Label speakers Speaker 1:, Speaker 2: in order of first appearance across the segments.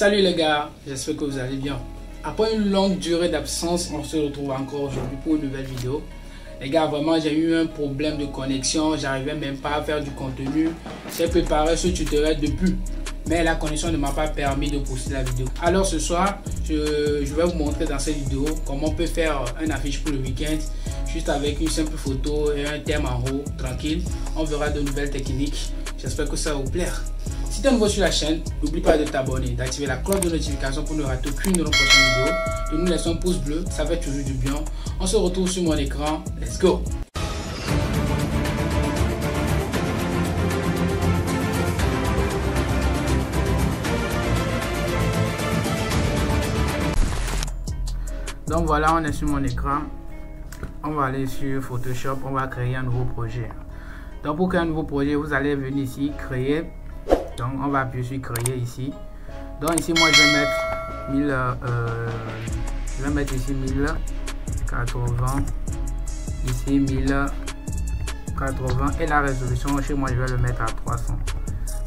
Speaker 1: Salut les gars, j'espère que vous allez bien. Après une longue durée d'absence, on se retrouve encore aujourd'hui pour une nouvelle vidéo. Les gars, vraiment j'ai eu un problème de connexion, j'arrivais même pas à faire du contenu. J'ai préparé ce tutoriel depuis, mais la connexion ne m'a pas permis de poster la vidéo. Alors ce soir, je vais vous montrer dans cette vidéo comment on peut faire une affiche pour le week-end, juste avec une simple photo et un thème en haut, tranquille. On verra de nouvelles techniques, j'espère que ça va vous plaire. Si tu es nouveau sur la chaîne, n'oublie pas de t'abonner, d'activer la cloche de notification pour ne rater aucune de nos prochaines vidéos, de nous laisser un pouce bleu, ça fait toujours du bien. On se retrouve sur mon écran, let's go! Donc voilà, on est sur mon écran. On va aller sur Photoshop, on va créer un nouveau projet. Donc pour créer un nouveau projet, vous allez venir ici, créer. Donc on va appuyer sur créer ici. Donc ici moi je vais mettre ici 1080, ici 1080 et la résolution chez moi je vais le mettre à 300.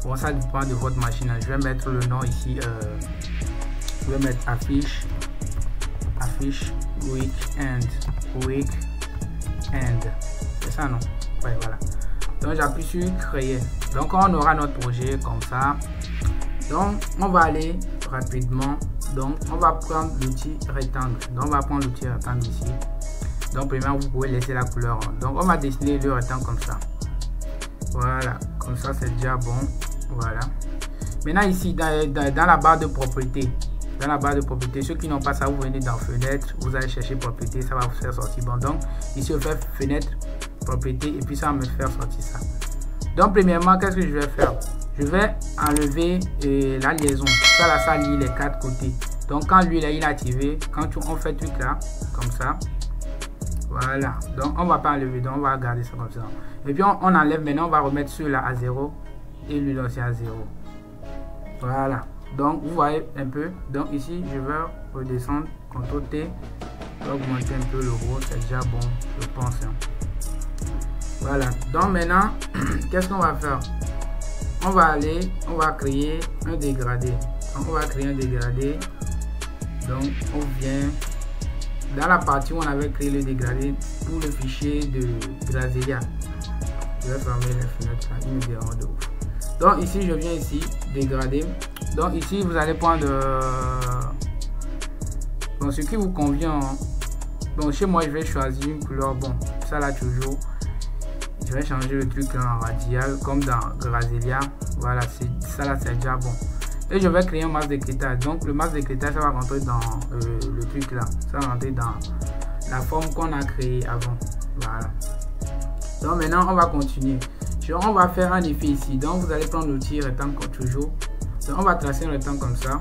Speaker 1: Bon, ça dépend de votre machine. Je vais mettre le nom ici, je vais mettre affiche weekend, c'est ça, non? Ouais, voilà. Donc j'appuie sur créer. Donc on aura notre projet comme ça. Donc on va aller rapidement. Donc on va prendre l'outil rectangle. Donc on va prendre l'outil rectangle ici. Donc premièrement vous pouvez laisser la couleur. Donc on va dessiner le rectangle comme ça. Voilà, comme ça c'est déjà bon. Voilà. Maintenant ici dans la barre de propriété. Dans la barre de propriété, ceux qui n'ont pas ça, vous venez dans fenêtre, vous allez chercher propriété, ça va vous faire sortir. Bon, donc ici on fait fenêtre, propriété, et puis ça va me faire sortir ça. Donc premièrement, qu'est-ce que je vais faire? Je vais enlever la liaison. Ça là, ça lie les quatre côtés. Donc quand lui là il est activé, quand on fait truc là, comme ça, voilà. Donc on va pas enlever, donc on va garder ça comme ça. Et puis on enlève maintenant, on va remettre celui-là à 0 et lui là aussi à 0. Voilà. Donc vous voyez un peu. Donc ici je vais redescendre, CTRL T, augmenter un peu le gros, c'est déjà bon, je pense. Voilà. Donc maintenant, qu'est-ce qu'on va faire? On va créer un dégradé. Donc on va créer un dégradé. Donc on vient dans la partie où on avait créé le dégradé pour le fichier de Grazelia. Je vais fermer les fenêtres là, il me dérange de ouf. Donc ici je viens ici, dégrader. Donc ici vous allez prendre bon, ce qui vous convient. Bon, chez moi je vais choisir une couleur, bon, ça là toujours. Je vais changer le truc en radial comme dans Grazelia. Voilà, ça là c'est déjà bon. Et je vais créer un masque d'écritage. Donc le masque d'écritage ça va rentrer dans le truc là. Ça va rentrer dans la forme qu'on a créée avant. Voilà. Donc maintenant on va continuer. On va faire un effet ici. Donc vous allez prendre l'outil rectangle comme toujours. Donc on va tracer un rectangle comme ça.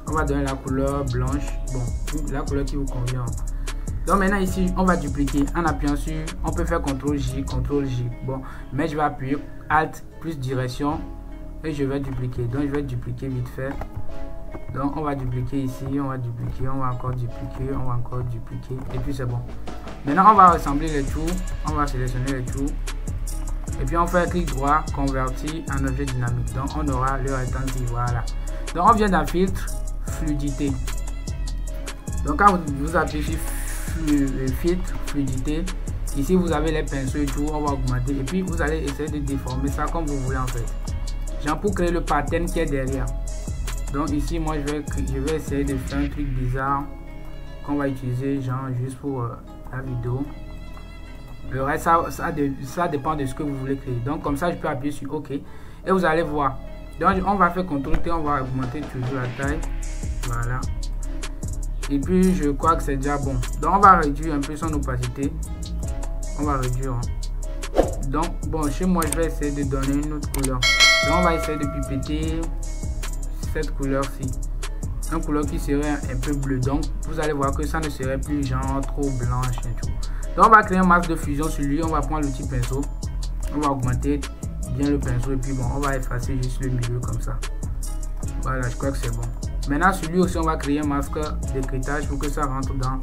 Speaker 1: On va donner la couleur blanche. Bon, la couleur qui vous convient. Donc maintenant ici on va dupliquer en appuyant sur, on peut faire CTRL J, CTRL J. Bon, mais je vais appuyer ALT plus direction et je vais dupliquer. Donc je vais dupliquer vite fait. Donc on va dupliquer ici, on va dupliquer, on va encore dupliquer, on va encore dupliquer et puis c'est bon. Maintenant on va assembler les tours, on va sélectionner les tours. Et puis on fait clic droit, convertir en objet dynamique. Donc on aura le rectangle, voilà. Donc on vient d'un filtre, fluidité. Donc quand vous appuyez sur filtre, fluidité, ici vous avez les pinceaux et tout, on va augmenter. Et puis vous allez essayer de déformer ça comme vous voulez en fait. Genre pour créer le pattern qui est derrière. Donc ici moi je vais essayer de faire un truc bizarre qu'on va utiliser genre juste pour la vidéo. Le reste, ça dépend de ce que vous voulez créer. Donc comme ça, je peux appuyer sur OK. Et vous allez voir. Donc on va faire CTRL T, on va augmenter toujours la taille. Voilà. Et puis je crois que c'est déjà bon. Donc on va réduire un peu son opacité. On va réduire. Donc bon, chez moi, je vais essayer de donner une autre couleur. Donc on va essayer de pipeter cette couleur-ci. Une couleur qui serait un peu bleue. Donc vous allez voir que ça ne serait plus genre trop blanche et tout. Donc on va créer un masque de fusion sur lui, on va prendre l'outil pinceau, on va augmenter bien le pinceau et puis bon, on va effacer juste le milieu comme ça. Voilà, je crois que c'est bon. Maintenant sur lui aussi on va créer un masque d'écritage pour que ça rentre dans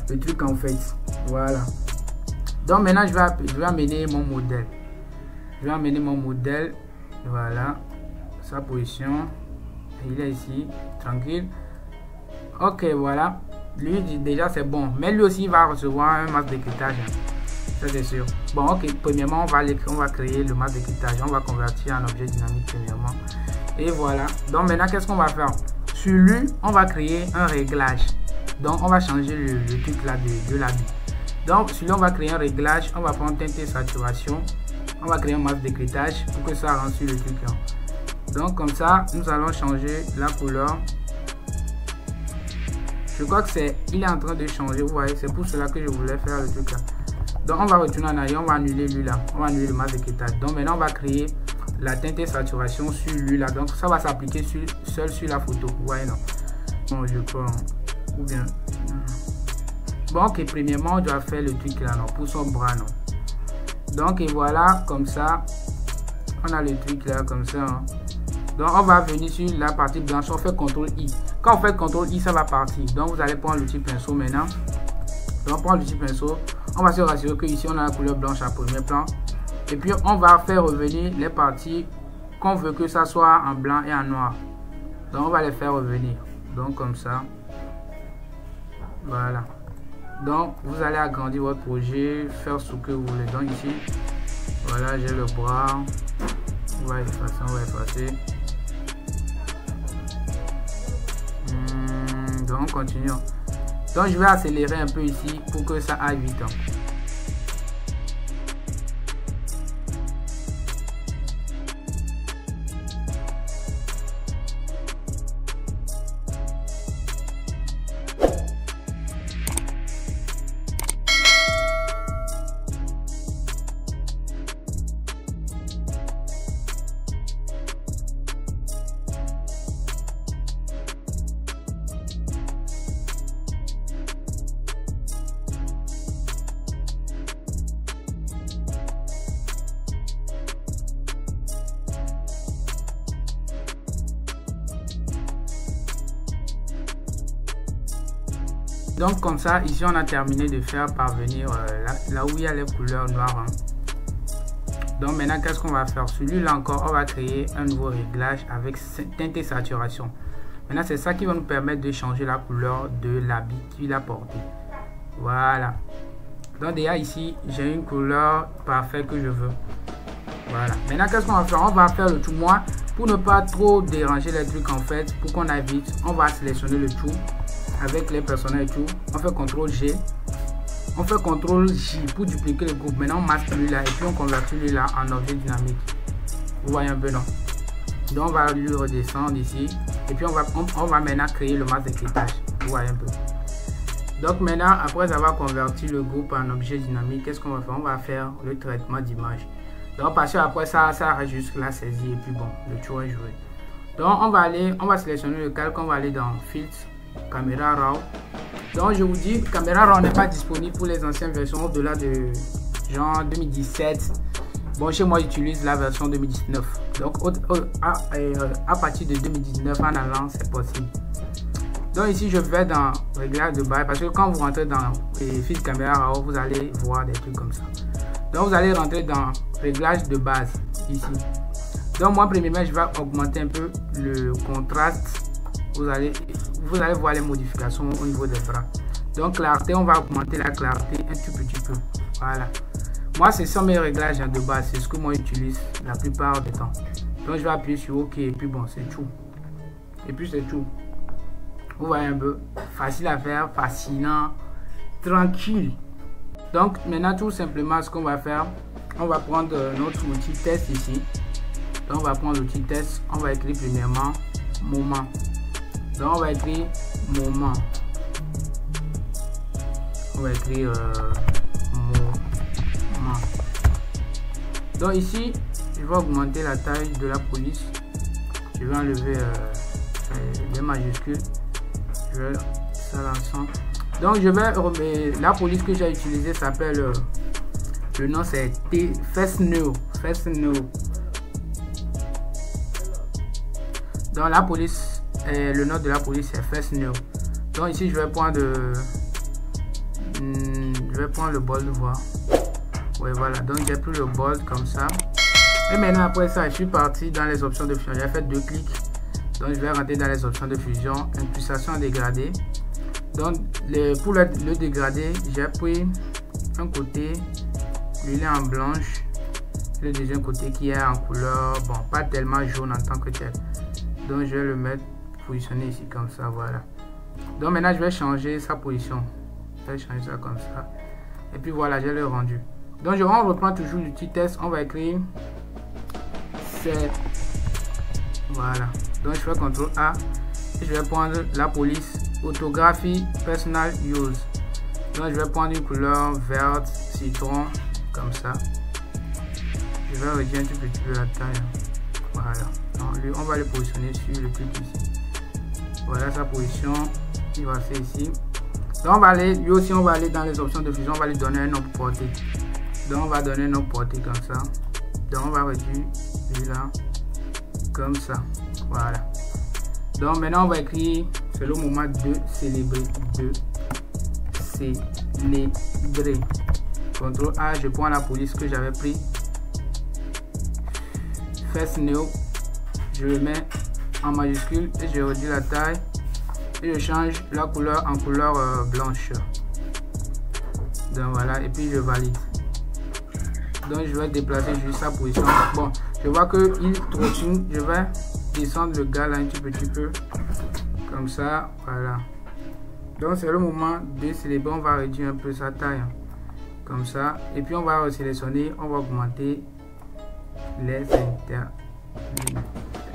Speaker 1: le truc en fait. Voilà. Donc maintenant je vais amener mon modèle. Je vais amener mon modèle, voilà, sa position il est ici, tranquille. Ok, voilà. Lui, déjà, c'est bon. Mais lui aussi, il va recevoir un masque d'écritage. Ça, c'est sûr. Bon, ok. Premièrement, on va créer le masque d'écritage. On va convertir en objet dynamique, premièrement. Et voilà. Donc, maintenant, qu'est-ce qu'on va faire? Sur lui, on va créer un réglage. Donc, on va changer le truc là de l'habit. Donc, sur lui, on va créer un réglage. On va prendre teinte et saturation. On va créer un masque d'écritage pour que ça rentre sur le truc là. Donc, comme ça, nous allons changer la couleur. Je crois que il est en train de changer, vous voyez, c'est pour cela que je voulais faire le truc là. Donc on va retourner en arrière, on va annuler lui là, on va annuler le masque d'écritage. Donc maintenant on va créer la teinte et saturation sur lui là, donc ça va s'appliquer seul sur la photo, vous voyez non. Bon je crois, ou bien, bon ok, premièrement on doit faire le truc là non, pour son bras non. Donc et voilà, comme ça, on a le truc là comme ça. Hein. Donc on va venir sur la partie blanche, on fait CTRL I. Quand on fait CTRL I, ça va partir. Donc vous allez prendre l'outil pinceau maintenant. Donc on prend l'outil pinceau. On va se rassurer que ici on a la couleur blanche à premier plan. Et puis on va faire revenir les parties qu'on veut que ça soit en blanc et en noir. Donc on va les faire revenir. Donc comme ça. Voilà. Donc vous allez agrandir votre projet, faire ce que vous voulez. Donc ici, voilà, j'ai le bras. On va effacer, Donc on continue. Donc je vais accélérer un peu ici pour que ça aille vite. Donc comme ça, ici on a terminé de faire parvenir là où il y a les couleurs noires. Hein. Donc maintenant, qu'est-ce qu'on va faire? Celui-là encore, on va créer un nouveau réglage avec teinte et saturation. Maintenant, c'est ça qui va nous permettre de changer la couleur de l'habit qu'il a porté. Voilà. Donc déjà ici, j'ai une couleur parfaite que je veux. Voilà. Maintenant, qu'est-ce qu'on va faire? On va faire le tout moi pour ne pas trop déranger les trucs en fait. Pour qu'on aille vite, on va sélectionner le tout avec les personnages et tout. On fait CTRL G. On fait CTRL J pour dupliquer le groupe. Maintenant, on masque lui-là et puis on convertit lui-là en objet dynamique. Vous voyez un peu, non? Donc, on va lui redescendre ici. Et puis, on va maintenant créer le masque d'écritage. Vous voyez un peu. Donc, maintenant, après avoir converti le groupe en objet dynamique, qu'est-ce qu'on va faire? On va faire le traitement d'image. Donc, parce que après ça reste juste la saisie. Et puis, bon, le tour est joué. Donc, on va sélectionner le calque. On va aller dans Filtre, Caméra RAW. Donc je vous dis, Caméra RAW n'est pas disponible pour les anciennes versions au-delà de genre 2017. Bon, chez moi j'utilise la version 2019. Donc à partir de 2019 en allant, c'est possible. Donc ici je vais dans réglage de base parce que quand vous rentrez dans Filtre Caméra RAW, vous allez voir des trucs comme ça. Donc vous allez rentrer dans réglage de base ici. Donc moi premièrement je vais augmenter un peu le contraste. Vous allez voir les modifications au niveau des bras. Donc clarté, on va augmenter la clarté un tout petit peu. Voilà. Moi, ce sont mes réglages de base. C'est ce que moi j'utilise la plupart du temps. Donc je vais appuyer sur OK et puis bon, c'est tout. Et puis c'est tout. Vous voyez un peu. Facile à faire, fascinant, tranquille. Donc maintenant, tout simplement, ce qu'on va faire, on va prendre notre outil test ici. Donc on va prendre l'outil test. On va écrire premièrement moment. Donc on va écrire moment. On va écrire moment. Donc ici, je vais augmenter la taille de la police. Je vais enlever les majuscules. Je vais ça l'ensemble. Donc je vais la police que j'ai utilisée s'appelle le nom c'est FastNew. Donc la police. Le nom de la police c'est FastNew. Donc ici je vais prendre le bold, voir. Ouais, voilà, donc j'ai pris le bold comme ça. Et maintenant après ça, je suis parti dans les options de fichier. J'ai fait 2 clics Donc je vais rentrer dans les options de fusion, impulsation dégradée. Donc pour le dégradé, j'ai pris un côté, lui il est en blanche, le deuxième côté qui est en couleur, bon pas tellement jaune en tant que tel. Donc je vais le mettre positionné ici comme ça, voilà. Donc maintenant je vais changer sa position, je vais changer ça comme ça, et puis voilà, j'ai le rendu. Donc on reprend toujours le petit test, on va écrire c'est, voilà. Donc je fais CTRL A et je vais prendre la police autographie personal use. Donc je vais prendre une couleur verte citron comme ça. Je vais réduire un tout petit peu la taille, voilà. Donc lui on va le positionner sur le truc ici, voilà sa position, il va faire ici. Donc on va aller, lui aussi on va aller dans les options de fusion, on va lui donner un nom porté. Donc on va donner un nom porté comme ça. Donc on va réduire lui là comme ça, voilà. Donc maintenant on va écrire, c'est le moment de célébrer, CTRL A, je prends la police que j'avais pris, First Neo, je le mets en majuscule et je réduis la taille et je change la couleur en couleur blanche. Donc voilà, et puis je valide. Donc je vais déplacer juste sa position. Bon, je vois que il trottine, je vais descendre le gars là un petit peu comme ça, voilà. Donc c'est le moment de célébrer, on va réduire un peu sa taille comme ça, et puis on va sélectionner, on va augmenter les interlignes.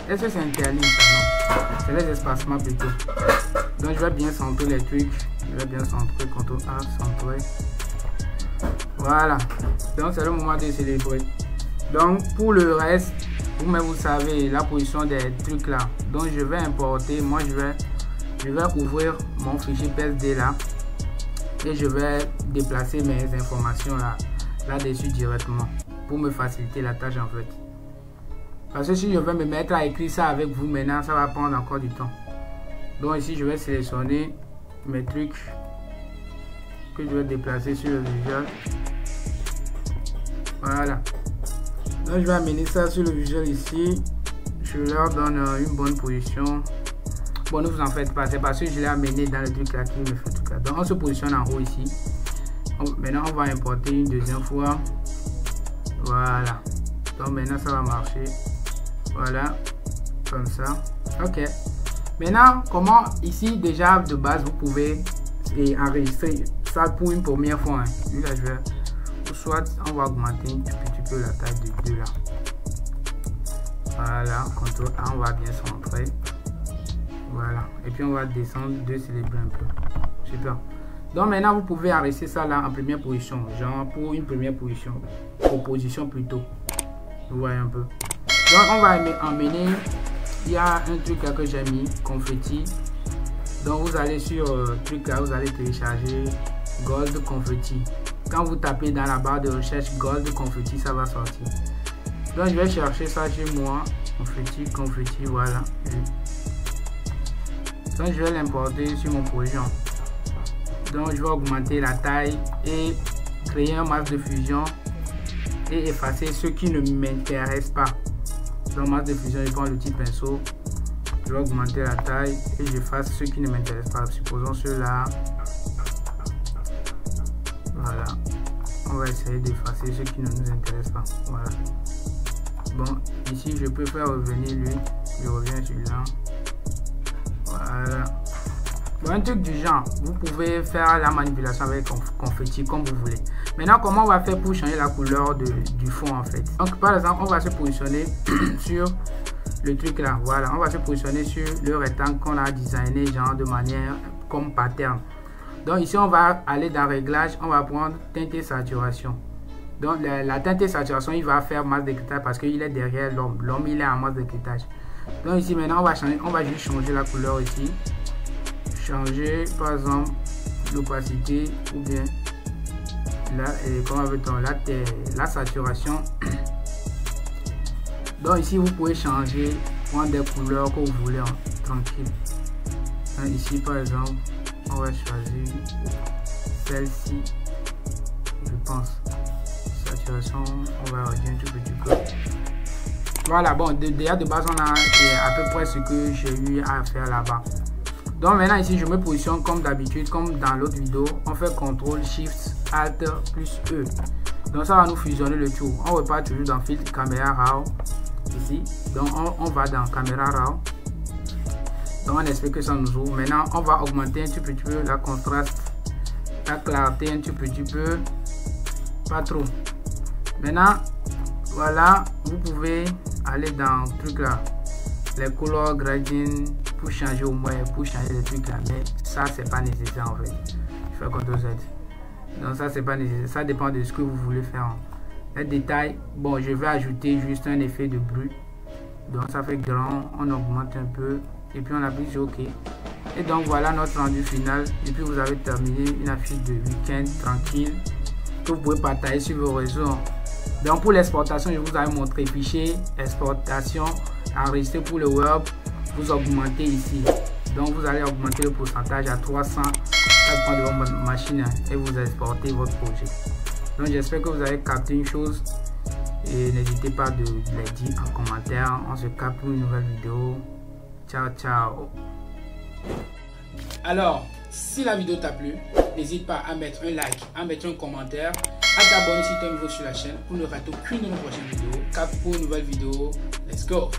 Speaker 1: Est-ce que c'est interligne ça? Non, c'est les espacements plutôt. Donc je vais bien centrer les trucs, je vais bien centrer, CTRL A, centrer, voilà. Donc c'est le moment de célébrer. Donc pour le reste, vous savez la position des trucs là. Donc je vais importer, moi je vais ouvrir mon fichier PSD là et je vais déplacer mes informations là-dessus directement pour me faciliter la tâche en fait. Parce que si je vais me mettre à écrire ça avec vous maintenant, ça va prendre encore du temps. Donc ici je vais sélectionner mes trucs que je vais déplacer sur le visual. Voilà. Donc je vais amener ça sur le visual ici. Je leur donne une bonne position. Bon, ne vous en faites pas, c'est parce que je l'ai amené dans le truc là qui me fait tout cas. Donc on se positionne en haut ici. Maintenant on va importer une deuxième fois. Voilà. Donc maintenant ça va marcher. Voilà. Comme ça. Ok. Maintenant, comment ici déjà de base vous pouvez enregistrer ça pour une première fois. Lui, là, je vais, soit on va augmenter un petit peu la taille de 2 là. Voilà, CTRL A, on va bien centrer. Voilà, et puis on va descendre de célébrer un peu. Super. Donc maintenant vous pouvez arrêter ça là en première position, genre pour une première position, proposition plutôt. Vous voyez un peu. Donc on va emmener. Il y a un truc là que j'ai mis, confetti. Donc vous allez sur truc là, vous allez télécharger Gold Confetti. Quand vous tapez dans la barre de recherche Gold Confetti, ça va sortir. Donc je vais chercher ça chez moi. Confetti, voilà. Donc je vais l'importer sur mon projet. Donc je vais augmenter la taille et créer un masque de fusion et effacer ce qui ne m'intéresse pas. Donc masque de fusion, je prends le petit pinceau, je vais augmenter la taille et j'efface ce qui ne m'intéresse pas. Supposons ceux-là. Voilà. On va essayer d'effacer ce qui ne nous intéresse pas. Voilà. Bon, ici je peux faire revenir lui. Je reviens sur là. Voilà. Bon, un truc du genre, vous pouvez faire la manipulation avec confetti comme vous voulez. Maintenant, comment on va faire pour changer la couleur du fond en fait? Donc par exemple, on va se positionner sur le truc là. Voilà, on va se positionner sur le rectangle qu'on a designé genre de manière comme pattern. Donc ici, on va aller dans réglage, on va prendre teinte et saturation. Donc la teinte et saturation, il va faire masse d'éclairage parce qu'il est derrière l'homme. L'homme, il est en masse d'éclairage. Donc ici maintenant, on va juste changer la couleur ici. Changer par exemple l'opacité ou bien la saturation. Donc ici vous pouvez changer, prendre des couleurs que vous voulez tranquille. Donc, ici par exemple on va choisir celle-ci, je pense. Saturation, on va réduire un tout petit peu. Voilà, bon, déjà de base, on a à peu près ce que j'ai eu à faire là-bas. Donc maintenant ici, je me positionne comme d'habitude, comme dans l'autre vidéo. On fait CTRL, SHIFT, ALT, plus E. Donc ça va nous fusionner le tout. On repart toujours dans filtre caméra RAW. Ici, donc on va dans caméra RAW. Donc on espère que ça nous ouvre. Maintenant, on va augmenter un petit peu la contraste, la clarté un petit peu, pas trop. Maintenant, voilà, vous pouvez aller dans le truc là, les color grading pour changer au moins, pour changer les trucs là, mais ça c'est pas nécessaire en fait. Je fais CTRL Z. Donc ça c'est pas nécessaire, ça dépend de ce que vous voulez faire. Les détails, bon, je vais ajouter juste un effet de bruit. Donc ça fait grand, on augmente un peu et puis on appuie sur OK. Et donc voilà notre rendu final. Et puis vous avez terminé une affiche de week-end tranquille que vous pouvez partager sur vos réseaux. Donc pour l'exportation, je vous avais montré fichier, exportation, enregistrer pour le web, vous augmentez ici. Donc vous allez augmenter le pourcentage à 300, ça dépend de votre machine et vous exportez votre projet. Donc j'espère que vous avez capté une chose et n'hésitez pas de les dire en commentaire. On se capte pour une nouvelle vidéo. Ciao ciao. Alors si la vidéo t'a plu, n'hésite pas à mettre un like, à mettre un commentaire, à t'abonner si tu es nouveau sur la chaîne pour ne rater aucune de nos prochaines vidéos. Cap pour une nouvelle vidéo. Let's go.